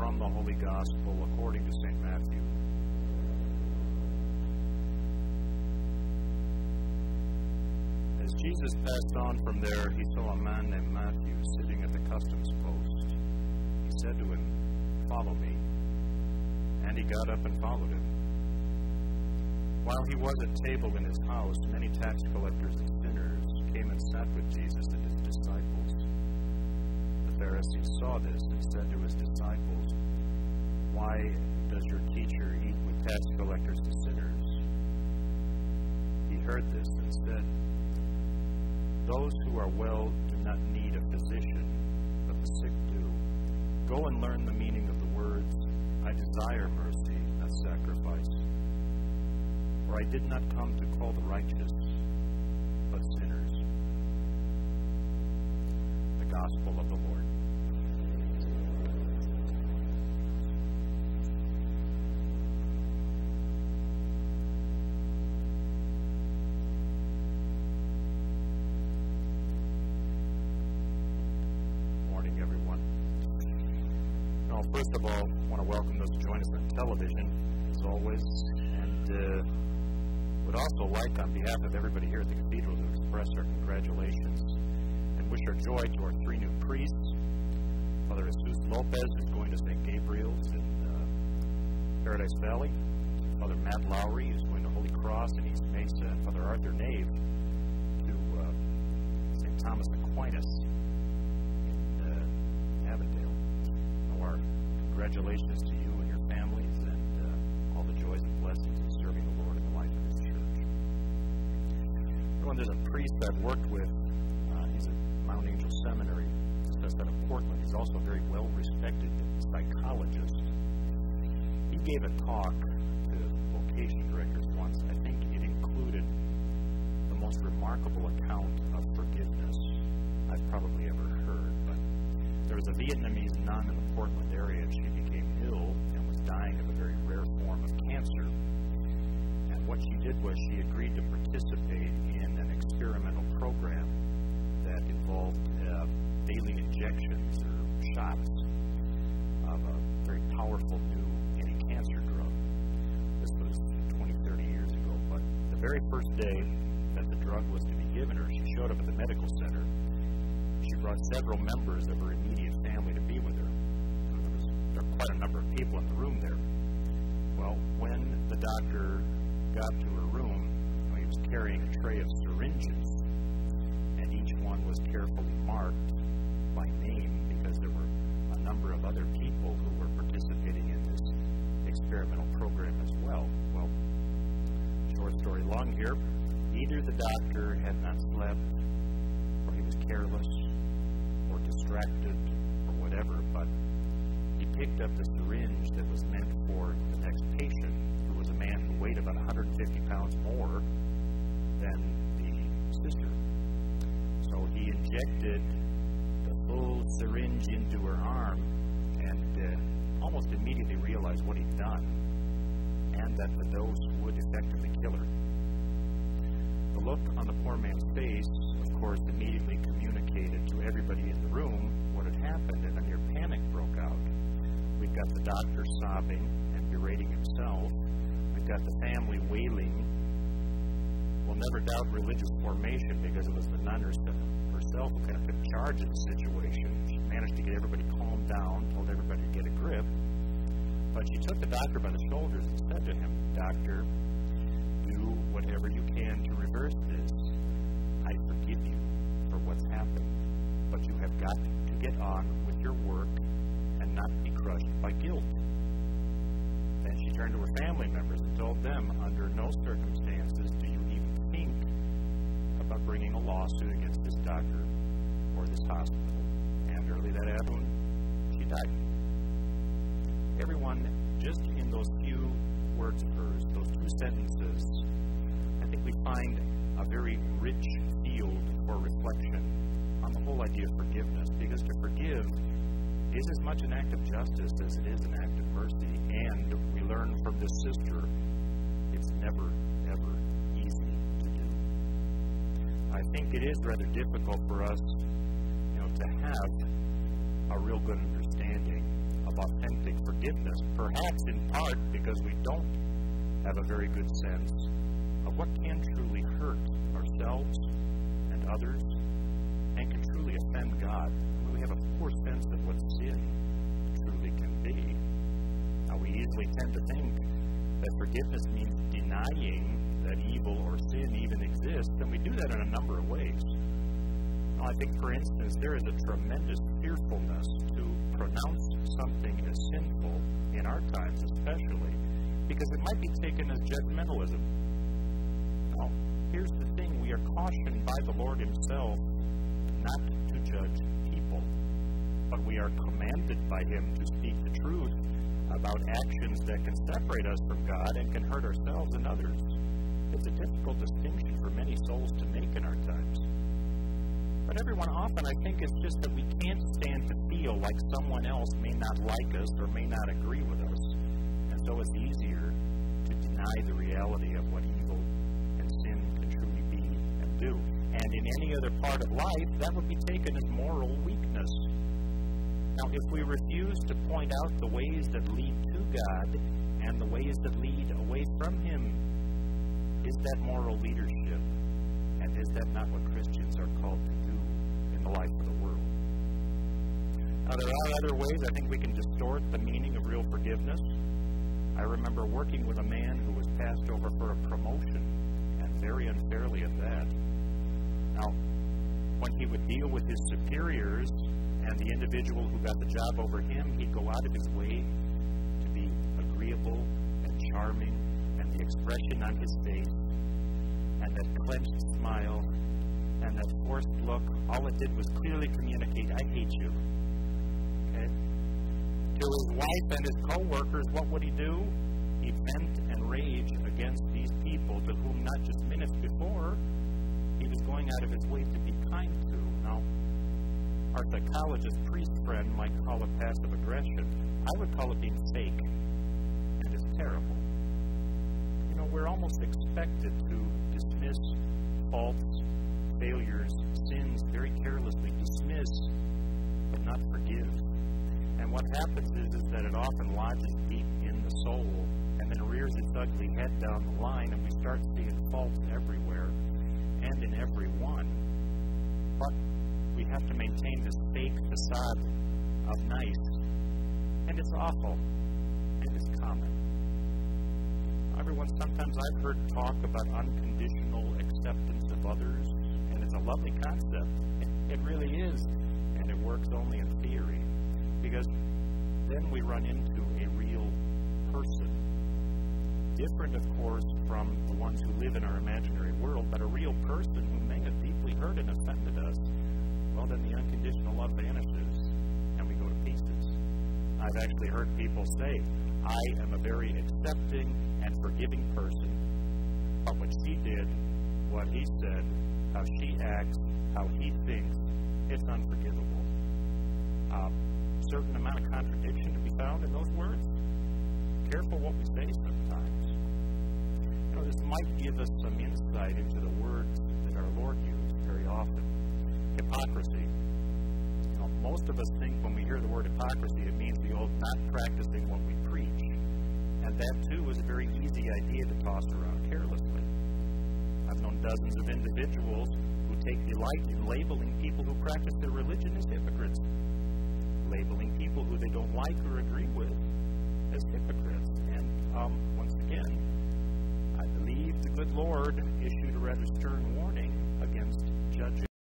from the Holy Gospel according to St. Matthew. As Jesus passed on from there, he saw a man named Matthew sitting at the customs post. He said to him, "Follow me." And he got up and followed him. While he was at table in his house, many tax collectors and sinners came and sat with Jesus and his disciples. The Pharisees saw this and said to his disciples, "Why does your teacher eat with tax collectors and sinners?" He heard this and said, "Those who are well do not need a physician, but the sick do. Go and learn the meaning of the words, 'I desire mercy, not sacrifice.' For I did not come to call the righteous, but sinners." The Gospel of the Lord. Morning, everyone. Well, first of all, I want to welcome those who join us on television, as always, and would also like, on behalf of everybody here at the Cathedral, to express our congratulations and wish our joy to our three new priests. Father Jesus Lopez is going to St. Gabriel's in Paradise Valley. Father Matt Lowry is going to Holy Cross in East Mesa. And Father Arthur Nave to St. Thomas Aquinas in Avondale. So our congratulations to you and your families and all the joys and blessings of serving the Lord in the life of this church. There's a priest I've worked with. He's at Mount Angel Seminary, just out of Portland. He's also a very well-respected psychologist. He gave a talk to vocation directors once. I think it included the most remarkable account of forgiveness I've probably ever heard. But there was a Vietnamese nun in the Portland area, and she became ill and was dying of a very rare form of cancer. And what she did was she agreed to participate in an experimental program that involved daily injections or shots of a very powerful new anti-cancer drug. This was 20, 30 years ago. But the very first day that the drug was to be given her, she showed up at the medical center. She brought several members of her immediate family to be with her. There were quite a number of people in the room there. Well, when the doctor got to her room, he was carrying a tray of syringes, and each one was carefully marked by name because there were a number of other people who were participating in this experimental program as well. Well, short story long here, either the doctor had not slept, or he was careless, or distracted, or whatever, but he picked up the syringe that was meant for the next patient, who was a man who weighed about 150 pounds more than the sister. So he injected the full syringe into her arm and almost immediately realized what he'd done and that the dose would effectively kill her. The look on the poor man's face, of course, immediately communicated to everybody in the room what had happened, and a near panic broke out. We've got the doctor sobbing and berating himself. We've got the family wailing. We'll never doubt religious formation because it was the nun herself who kind of took charge of the situation. She managed to get everybody calmed down, told everybody to get a grip. But she took the doctor by the shoulders and said to him, "Doctor, do whatever you can to reverse this. I forgive you for what's happened, but you have got to get on with your work and not be crushed by guilt." Then she turned to her family members and told them, under no circumstances do you even think about bringing a lawsuit against this doctor or this hospital. And early that afternoon, she died. Everyone, just in those few words of hers, those two sentences, I think we find a very rich field for reflection on the whole idea of forgiveness, because to forgive is as much an act of justice as it is an act of mercy, and we learn from this sister it's never, ever easy to do. I think it is rather difficult for us, to have a real good understanding of authentic forgiveness, perhaps in part because we don't have a very good sense of what can truly hurt ourselves and others and can truly offend God. We have a poor sense of what sin truly can be. Now, we easily tend to think that forgiveness means denying that evil or sin even exists, and we do that in a number of ways. Now, I think, for instance, there is a tremendous fearfulness to pronounce something as sinful, in our times especially, because it might be taken as judgmentalism. Now, here's the thing. We are cautioned by the Lord Himself not to judge people, but we are commanded by Him to speak the truth about actions that can separate us from God and can hurt ourselves and others. It's a difficult distinction for many souls to make in our times. But every often I think it's just that we can't stand to feel like someone else may not like us or may not agree with us. And so it's easier to deny the reality of what evil and sin can truly be and do. And in any other part of life, that would be taken as moral weakness. Now, if we refuse to point out the ways that lead to God and the ways that lead away from Him, is that moral leadership? And is that not what Christians are called to do in the life of the world? Now, there are other ways I think we can distort the meaning of real forgiveness. I remember working with a man who was passed over for a promotion, and very unfairly at that. Now, when he would deal with his superiors and the individual who got the job over him, he'd go out of his way to be agreeable and charming, and the expression on his face, and that clenched smile, and that forced look, all it did was clearly communicate, I hate you. Okay? To his wife and his co-workers, what would he do? He'd vent and rage against these people to whom not just minutes before he was going out of his way to be kind to. Now, our psychologist priest friend might call it passive aggression. I would call it being fake, and it's terrible. You know, we're almost expected to dismiss faults, failures, sins very carelessly, dismiss, but not forgive. And what happens is that it often lodges deep in the soul and then rears its ugly head down the line, and we start seeing faults everywhere and in everyone. But we have to maintain this fake facade of nice, and it's awful, and it's common. Sometimes I've heard talk about unconditional acceptance of others, and it's a lovely concept. It really is, and it works only in theory, because then we run into a real person. Different, of course, from the ones who live in our imaginary world, but a real person who may have deeply hurt and offended us. Well, then the unconditional love vanishes, and we go to pieces. I've actually heard people say, I am a very accepting and forgiving person, but what she did, what he said, how she acts, how he thinks, it's unforgivable. Certain amount of contradiction to be found in those words. Careful what we say sometimes. You know, this might give us some insight into the words that our Lord used very often. Hypocrisy. You know, most of us think when we hear the word hypocrisy, it means the old not practicing what we preach. And that, too, is a very easy idea to toss around carelessly. I've known dozens of individuals who take delight in labeling people who practice their religion as hypocrites, labeling people who they don't like or agree with as hypocrites. And once again, I believe the good Lord issued a rather stern warning against judging